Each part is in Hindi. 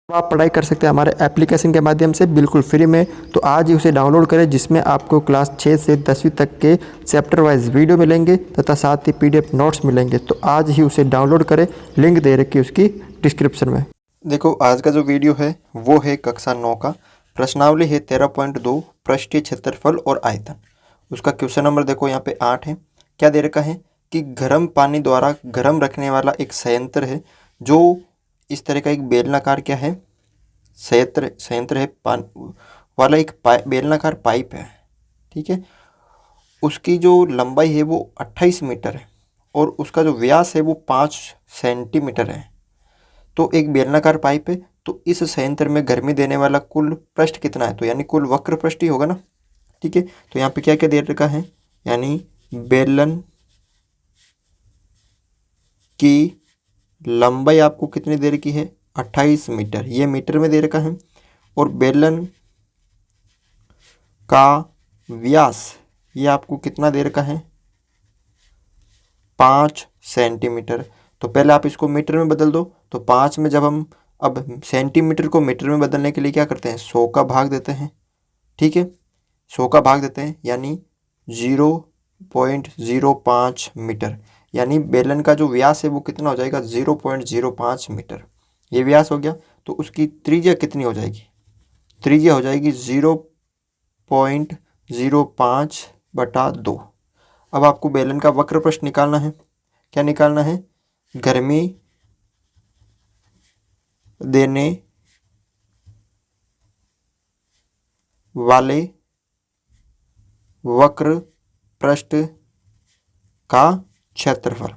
आप पढ़ाई कर सकते हैं हमारे एप्लीकेशन के माध्यम से बिल्कुल फ्री में। तो आज ही उसे डाउनलोड करें, जिसमें आपको क्लास 6 से 10वीं तक के चैप्टर वाइज वीडियो मिलेंगे तथा साथ ही पीडीएफ नोट्स मिलेंगे। तो आज ही उसे डाउनलोड करें, लिंक दे रखी है उसकी डिस्क्रिप्शन में। देखो, आज का जो वीडियो है वो है कक्षा 9 का। प्रश्नावली है 13.2, पृष्ठीय क्षेत्रफल और आयतन। उसका क्वेश्चन नंबर देखो यहाँ पे 8 है। क्या दे रखा है कि गर्म पानी द्वारा गर्म रखने वाला एक संयंत्र है, जो इस तरह का एक बेलनाकार क्या है, संयंत्र है पानी वाला एक बेलनाकार पाइप है। ठीक है, उसकी जो लंबाई है वो 28 मीटर है और उसका जो व्यास है वो 5 सेंटीमीटर है। तो एक बेलनाकार पाइप है, तो इस संयंत्र में गर्मी देने वाला कुल पृष्ठ कितना है, तो यानी कुल वक्र पृष्ठ ही होगा ना। ठीक है, तो यहाँ पे क्या क्या दे रखा है, यानी बेलन की लंबाई आपको कितनी दे रखी है, 28 मीटर, ये मीटर में दे रखा है। और बेलन का व्यास ये आपको कितना दे रखा है, 5 सेंटीमीटर। तो पहले आप इसको मीटर में बदल दो। तो 5 में जब हम अब सेंटीमीटर को मीटर में बदलने के लिए क्या करते हैं, 100 का भाग देते हैं। ठीक है, 100 का भाग देते हैं यानी 0.05 मीटर। यानी बेलन का जो व्यास है वो कितना हो जाएगा, 0.05 मीटर। ये व्यास हो गया। तो उसकी त्रिज्या कितनी हो जाएगी, त्रिज्या हो जाएगी 0.05/2। अब आपको बेलन का वक्र पृष्ठ निकालना है। क्या निकालना है, गर्मी देने वाले वक्र पृष्ठ का क्षेत्रफल।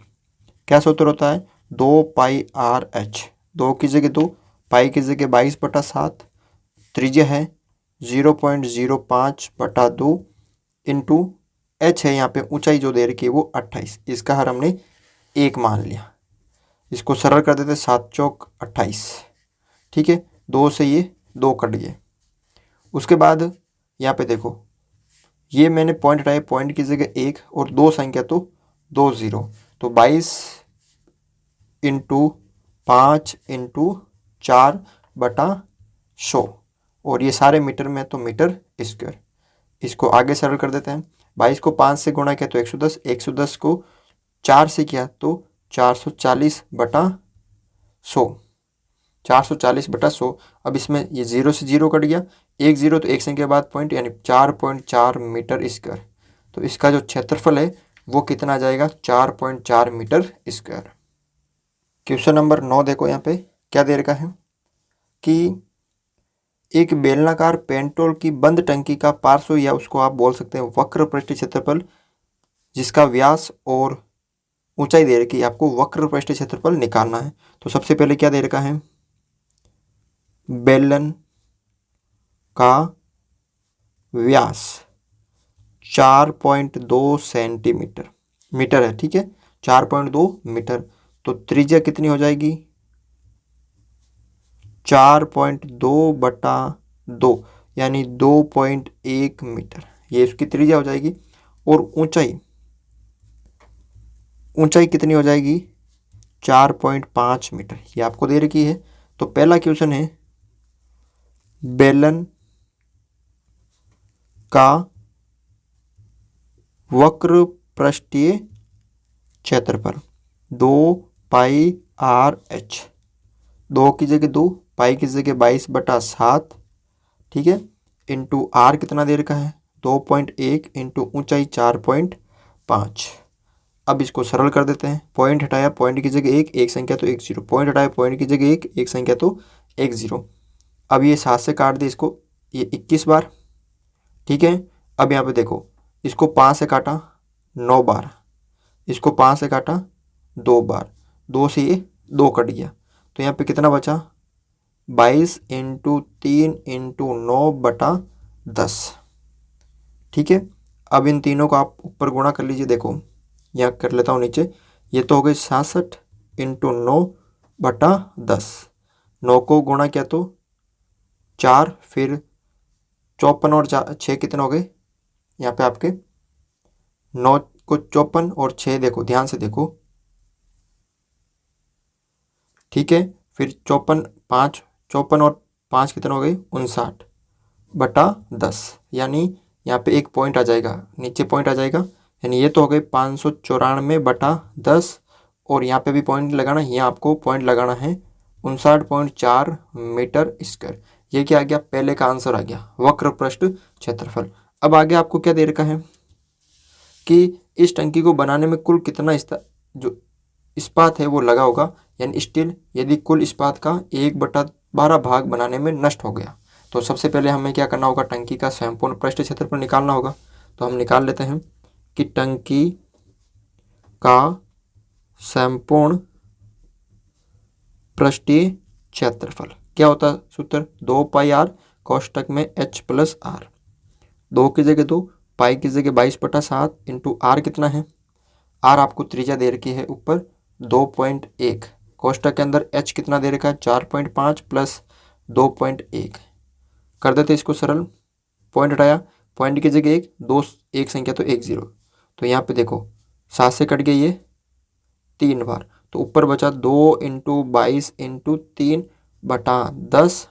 क्या सूत्र होता है, 2πr/h। 2 की जगह 2, पाई की जगह 22/7, त्रिज्या है 0.05/2 इंटू h है यहाँ पे ऊंचाई जो दे रखी है वो 28। इसका हर हमने 1 मान लिया। इसको सरल कर देते, 7 चौक 28। ठीक है, 2 से ये 2 कट गए। उसके बाद यहाँ पे देखो, ये मैंने पॉइंट हटाया, पॉइंट की जगह 1 और 2 संख्या तो 2 0। तो 22 इंटू 5 इंटू 4/100 और ये सारे मीटर में, तो मीटर स्क्वायर। इसको आगे सरल कर देते हैं। 22 को 5 से गुणा किया तो 110, 110 को 4 से किया तो 440/100, 440/100। अब इसमें ये 0 से 0 कट गया, 1 0 तो 1 संख्या के बाद पॉइंट, यानी 4.4 मीटर स्क्वायर। तो इसका जो क्षेत्रफल है वो कितना आ जाएगा, 4.4 मीटर स्क्वायर। क्वेश्चन नंबर 9 देखो, यहाँ पे क्या दे रखा है कि एक बेलनाकार पेंटोल की बंद टंकी का पार्श्व, या उसको आप बोल सकते हैं वक्र पृष्ठ क्षेत्रफल, जिसका व्यास और ऊंचाई दे रखी है, आपको वक्र पृष्ठ क्षेत्रफल निकालना है। तो सबसे पहले क्या दे रखा है, बेलन का व्यास 4.2 सेंटीमीटर मीटर है। ठीक है, 4.2 मीटर। तो त्रिज्या कितनी हो जाएगी, 4.2/2 यानी 2.1 मीटर, ये इसकी त्रिज्या हो जाएगी। और ऊंचाई कितनी हो जाएगी, 4.5 मीटर, ये आपको दे रखी है। तो पहला क्वेश्चन है, बेलन का वक्र पृष्ठीय क्षेत्रफल 2πr/h। 2 की जगह 2, पाई की जगह 22/7। ठीक है, इंटू आर कितना दे रखा है, 2.1 इंटू ऊंचाई 4.5। अब इसको सरल कर देते हैं। पॉइंट हटाया, पॉइंट की जगह 1, 1 संख्या तो 1 0, पॉइंट हटाया, पॉइंट की जगह 1, 1 संख्या तो 1 0। अब ये 7 से काट दे इसको, ये 21 बार। ठीक है, अब यहाँ पे देखो, इसको 5 से काटा 9 बार, इसको 5 से काटा 2 बार, 2 से ये 2 कट गया। तो यहाँ पे कितना बचा, 22 इंटू 3 इंटू 9/10। ठीक है, अब इन तीनों को आप ऊपर गुणा कर लीजिए। देखो, यहाँ कर लेता हूँ नीचे, ये तो हो गई 66 इंटू 9/10। 9 को गुणा किया तो 4, फिर 54 और 6 कितने हो गए, यहाँ पे आपके 9 को 54 और 6, देखो ध्यान से देखो। ठीक है, फिर 54, 5 54 और 5 कितना हो गई 59/10, यानी यहाँ पे एक पॉइंट आ जाएगा, नीचे पॉइंट आ जाएगा, यानी ये तो हो गई 594/10 और यहाँ पे भी पॉइंट लगाना, यहाँ आपको पॉइंट लगाना है 59.4 मीटर स्क्वायर। ये क्या आ गया, पहले का आंसर आ गया वक्र पृष्ठ क्षेत्रफल। अब आगे आपको क्या दे रखा है कि इस टंकी को बनाने में कुल कितना जो इस्पात है वो लगा होगा, यानी स्टील, यदि कुल इस्पात का 1/12 भाग बनाने में नष्ट हो गया। तो सबसे पहले हमें क्या करना होगा, टंकी का संपूर्ण पृष्ठ क्षेत्रफल निकालना होगा। तो हम निकाल लेते हैं कि टंकी का संपूर्ण पृष्ठीय क्षेत्रफल क्या होता है, सूत्र 2πr कोष्टक में h+r, 2 की जगह 2, पाई की जगह 22/7 इंटू आर कितना है, आर आपको त्रिज्या दे रखी है ऊपर 2.1, कोष्टक के अंदर h कितना दे रखा है 4.5 प्लस 2.1, कर देते इसको सरल, पॉइंट हटाया, पॉइंट की जगह 1, 2 एक संख्या तो 1 0, तो यहाँ पे देखो 7 से कट गई ये 3 बार, तो ऊपर बचा 2 × 22 × 3/10,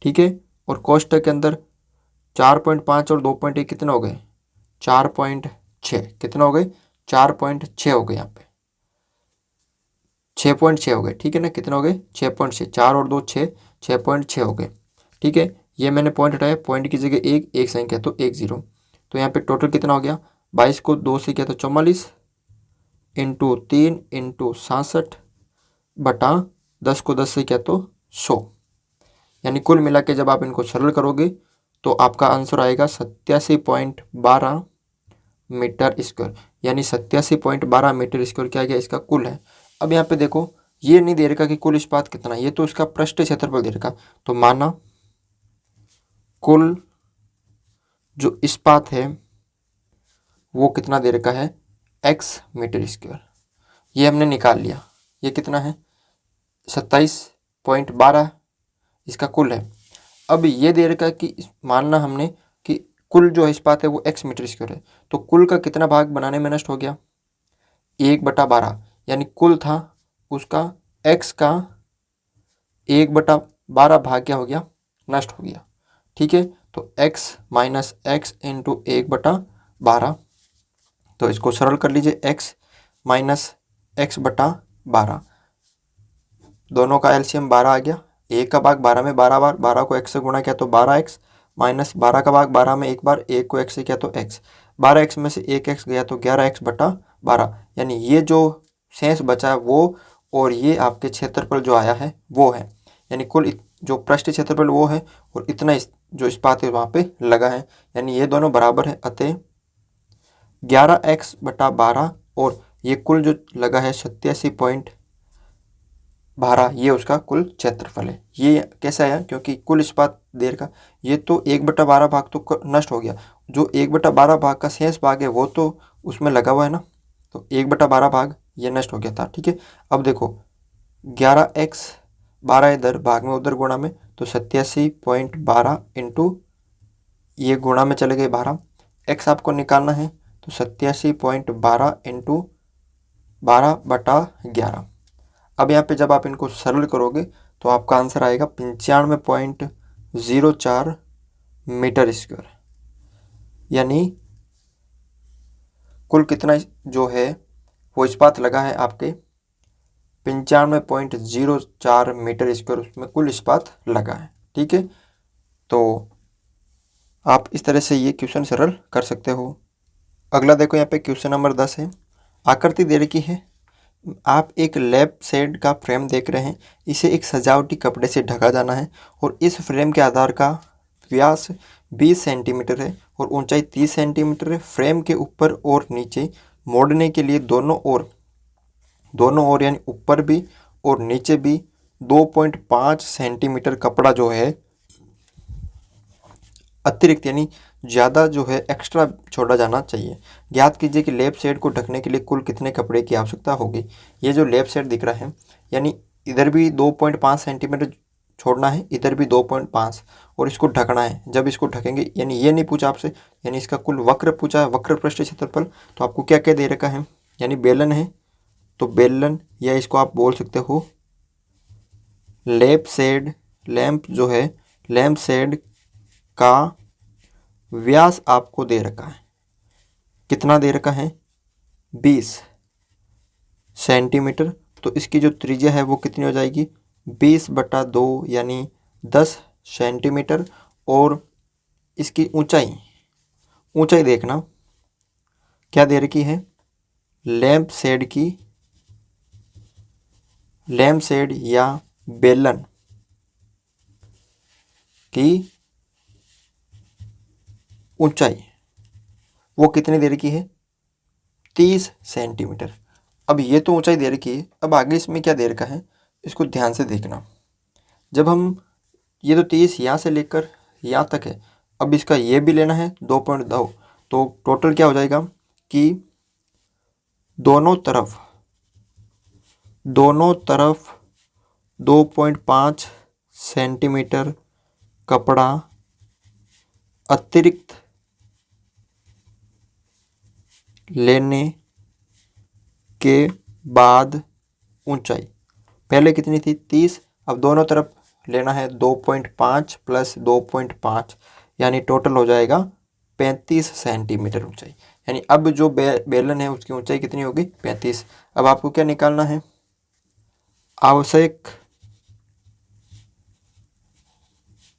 ठीक है। और कोष्टक के अंदर 4.5 और 2.1 कितना हो गए 4.6, कितना हो गए 4.6 हो गए, यहाँ पे 6.6 हो गए, ठीक है ना, कितना हो गए 6.6, 4 और 2 6, 6.6 हो गए, ठीक है। ये मैंने पॉइंट हटाया, पॉइंट की जगह एक संख्या तो 1 0, तो यहाँ पे टोटल कितना हो गया 22 को 2 से किया तो 44 इंटू 3 इंटू 67/10 को 10 से किया तो 100, यानी कुल मिला के जब आप इनको सरल करोगे तो आपका आंसर आएगा 87.12 मीटर स्क्वायर, यानी 87.12 मीटर स्क्वायर क्या गया इसका कुल है। अब यहाँ पे देखो ये नहीं दे रखा कि कुल इस्पात कितना, ये तो इसका पृष्ठ क्षेत्रफल दे रखा, तो माना कुल जो इस्पात है वो कितना दे रखा है x मीटर स्क्वायर, ये हमने निकाल लिया, ये कितना है 27.12 इसका कुल है। अब ये दे रखा है कि मानना हमने कि कुल जो इस्पात है वो x मीटर स्क्वायर है, तो कुल का कितना भाग बनाने में नष्ट हो गया 1/12, यानी कुल था उसका x का 1/12 भाग क्या हो गया नष्ट हो गया, ठीक है। तो x माइनस x इंटू 1/12, तो इसको सरल कर लीजिए, x माइनस x/12, दोनों का एलसीएम 12 आ गया, 1 का भाग 12 में 12 बार, 12 को x से गुणा किया तो 12x, माइनस 12 का भाग 12 में एक बार, 1 को x से किया तो x, 12x में से 1x गया तो 11x/12, यानी ये जो शेष बचा है वो, और ये आपके क्षेत्रफल जो आया है वो है, यानी कुल जो पृष्ठ क्षेत्रफल वो है और इतना जो इस्पात है वहाँ पे लगा है, यानी ये दोनों बराबर है, अतः 11x/12 और ये कुल जो लगा है 87.12, ये उसका कुल क्षेत्रफल है। ये कैसा है, क्योंकि कुल इस्पात देर का ये तो 1/12 भाग तो नष्ट हो गया, जो 1/12 भाग का शेष भाग है वो तो उसमें लगा हुआ है ना, तो 1/12 भाग ये नष्ट हो गया था, ठीक है। अब देखो 11x 12 इधर भाग में उधर गुणा में, तो 87.12 इंटू ये गुणा में चले गए 12, x आपको निकालना है तो 87.12 इंटू 12/11। अब यहाँ पे जब आप इनको सरल करोगे तो आपका आंसर आएगा 95.04 मीटर स्क्वायर, यानी कुल कितना जो है वो इस्पात लगा है आपके 95.04 मीटर स्क्वायर, उसमें कुल इस्पात लगा है, ठीक है। तो आप इस तरह से ये क्वेश्चन सरल कर सकते हो। अगला देखो, यहाँ पे क्वेश्चन नंबर 10 है, आकृति दे रखी है, आप एक लैंप शेड का फ्रेम देख रहे हैं, इसे एक सजावटी कपड़े से ढका जाना है और इस फ्रेम के आधार का व्यास 20 सेंटीमीटर है और ऊंचाई 30 सेंटीमीटर है। फ्रेम के ऊपर और नीचे मोड़ने के लिए दोनों ओर यानी ऊपर भी और नीचे भी 2.5 सेंटीमीटर कपड़ा जो है अतिरिक्त यानी ज़्यादा जो है एक्स्ट्रा छोड़ा जाना चाहिए। ज्ञात कीजिए कि लेफ्ट साइड को ढकने के लिए कुल कितने कपड़े की आवश्यकता होगी। ये जो लेफ्ट साइड दिख रहा है, यानी इधर भी 2.5 सेंटीमीटर छोड़ना है, इधर भी 2.5, और इसको ढकना है। जब इसको ढकेंगे, यानी ये नहीं पूछा आपसे, यानी इसका कुल वक्र पूछा है, वक्र पृष्ठ क्षेत्रफल, तो आपको क्या क्या दे रखा है, यानी बेलन है तो बेलन, या इसको आप बोल सकते हो लैंप शेड का व्यास आपको दे रखा है। कितना दे रखा है? 20 सेंटीमीटर। तो इसकी जो त्रिज्या है वो कितनी हो जाएगी? 20/2 यानी 10 सेंटीमीटर। और इसकी ऊंचाई देखना क्या दे रखी है? लैंप शेड या बेलन की ऊंचाई वो कितनी दे रखी है? 30 सेंटीमीटर। अब ये तो ऊंचाई दे रखी है, अब आगे इसमें क्या दे रखा है इसको ध्यान से देखना। जब हम ये तो 30 यहाँ से लेकर यहाँ तक है, अब इसका ये भी लेना है 2.2, तो टोटल क्या हो जाएगा कि दोनों तरफ 2.5 सेंटीमीटर कपड़ा अतिरिक्त लेने के बाद ऊंचाई पहले कितनी थी? 30। अब दोनों तरफ लेना है 2.5 प्लस 2.5 यानी टोटल हो जाएगा 35 सेंटीमीटर ऊंचाई। यानी अब जो बेलन है उसकी ऊंचाई कितनी होगी? 35। अब आपको क्या निकालना है? आवश्यक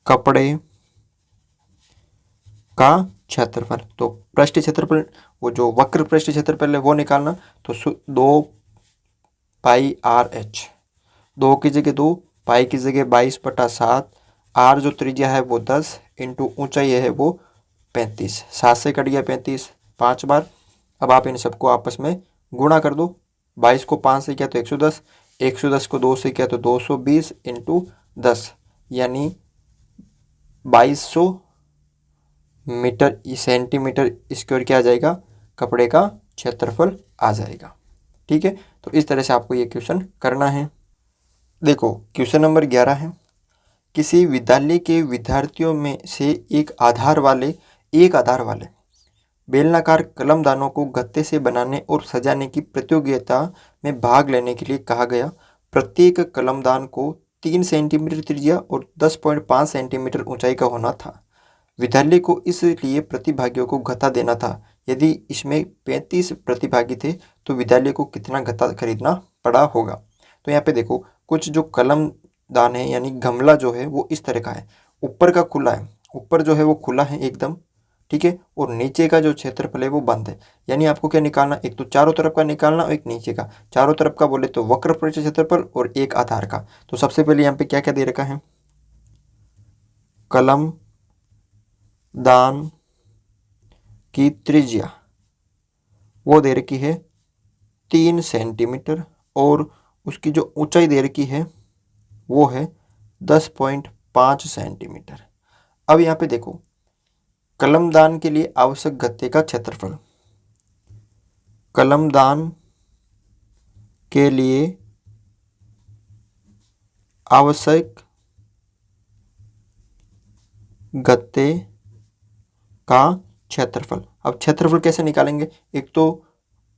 कपड़े का क्षेत्रफल। तो पृष्ठ क्षेत्रफल, वो जो वक्र पृष्ठ क्षेत्रफल है वो निकालना। तो 2 पाई आर एच, 2 की जगह 2, पाई की जगह 22/7, आर जो त्रिज्या है वो 10 इंटू ऊंचाई है वो 35। 7 से कट गया 35 5 बार। अब आप इन सबको आपस में गुणा कर दो। 22 को 5 से किया तो 110, 110 को 2 से किया तो 220 इंटू 10 यानी 2200 मीटर सेंटीमीटर स्क्वायर क्या आ जाएगा? कपड़े का क्षेत्रफल आ जाएगा। ठीक है, तो इस तरह से आपको ये क्वेश्चन करना है। देखो क्वेश्चन नंबर 11 है, किसी विद्यालय के विद्यार्थियों में से एक आधार वाले बेलनाकार कलमदानों को गत्ते से बनाने और सजाने की प्रतियोगिता में भाग लेने के लिए कहा गया। प्रत्येक कलमदान को 3 सेंटीमीटर त्रिज्या और 10.5 सेंटीमीटर ऊंचाई का होना था। विद्यालय को इसलिए प्रतिभागियों को गत्ता देना था। यदि इसमें 35 प्रतिभागी थे तो विद्यालय को कितना गत्ता खरीदना पड़ा होगा। तो यहाँ पे देखो कुछ जो कलमदान है यानी गमला जो है वो इस तरह का है, ऊपर का खुला है, ऊपर जो है वो खुला है एकदम, ठीक है, और नीचे का जो क्षेत्रफल है वो बंद है। यानी आपको क्या निकालना? एक तो चारों तरफ का निकालना और एक नीचे का। चारों तरफ का बोले तो वक्र पृष्ठ क्षेत्रफल और एक आधार का। तो सबसे पहले यहाँ पे क्या क्या दे रखा है? कलम दान की त्रिज्या वो दे रखी है 3 सेंटीमीटर और उसकी जो ऊंचाई दे रखी है वो है 10.5 सेंटीमीटर। अब यहाँ पे देखो कलमदान के लिए आवश्यक गत्ते का क्षेत्रफल। कलमदान के लिए आवश्यक गत्ते का क्षेत्रफल। अब क्षेत्रफल कैसे निकालेंगे? एक तो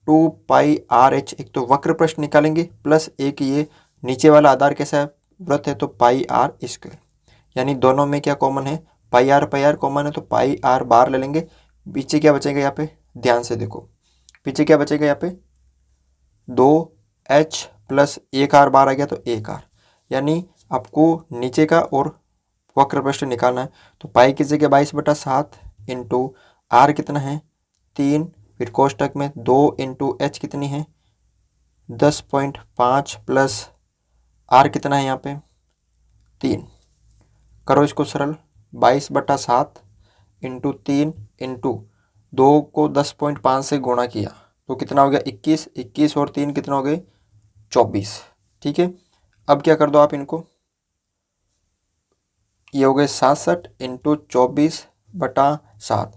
2 पाई आर एच, एक तो वक्र पृष्ठ निकालेंगे, प्लस एक ये नीचे वाला आधार कैसा है? वृत्त है, तो पाई आर स्क्वायर। यानी दोनों में क्या कॉमन है? पाई आर कॉमन है, तो पाई आर बार ले लेंगे। पीछे क्या बचेगा? यहाँ पे ध्यान से देखो पीछे क्या बचेगा? यहाँ पे 2h प्लस 1 आर बार आ गया तो 1 आर। यानी आपको नीचे का और वक्र पृष्ठ निकालना है। तो पाई की जगह 22/7 इंटू आर कितना है? 3, फिर कोष्टक में 2 इंटू एच कितनी है? 10.5 प्लस आर कितना है यहाँ पे? 3। करो इसको सरल। 22/7 इंटू 3 इंटू 2 को 10.5 से गुणा किया तो कितना हो गया? 21। 21 और 3 कितना हो गए? 24। ठीक है, अब क्या कर दो आप इनको, ये हो गए 67 इंटू 24/7।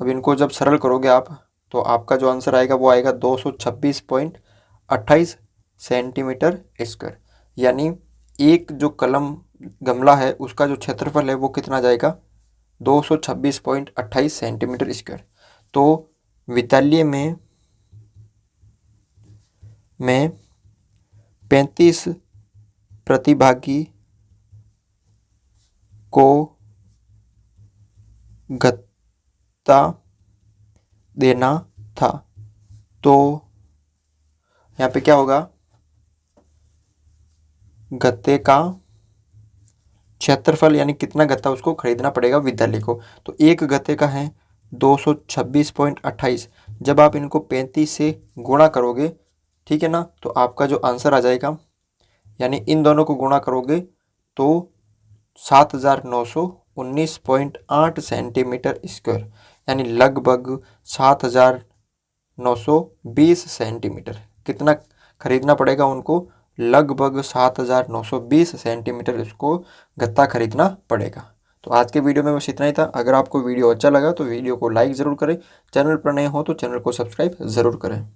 अब इनको जब सरल करोगे आप तो आपका जो आंसर आएगा वो आएगा 226.28 सेंटीमीटर स्क्वायर। यानी एक जो गमला है उसका जो क्षेत्रफल है वो कितना जाएगा? 226.28 सेंटीमीटर स्क्वायर। तो विद्यालय में 35 प्रतिभागी को गत्ता देना था। तो यहाँ पे क्या होगा, गत्ते का क्षेत्रफल यानी कितना गत्ता उसको खरीदना पड़ेगा विद्यालय को। तो एक गत्ते का है 226.28। जब आप इनको 35 से गुणा करोगे, ठीक है ना, तो आपका जो आंसर आ जाएगा, यानी इन दोनों को गुणा करोगे तो 7919.8 सेंटीमीटर स्क्वायर, यानी लगभग 7920 सेंटीमीटर। कितना खरीदना पड़ेगा उनको, लगभग 7920 सेंटीमीटर इसको गत्ता खरीदना पड़ेगा। तो आज के वीडियो में बस इतना ही था। अगर आपको वीडियो अच्छा लगा तो वीडियो को लाइक ज़रूर करें, चैनल पर नए हो तो चैनल को सब्सक्राइब ज़रूर करें।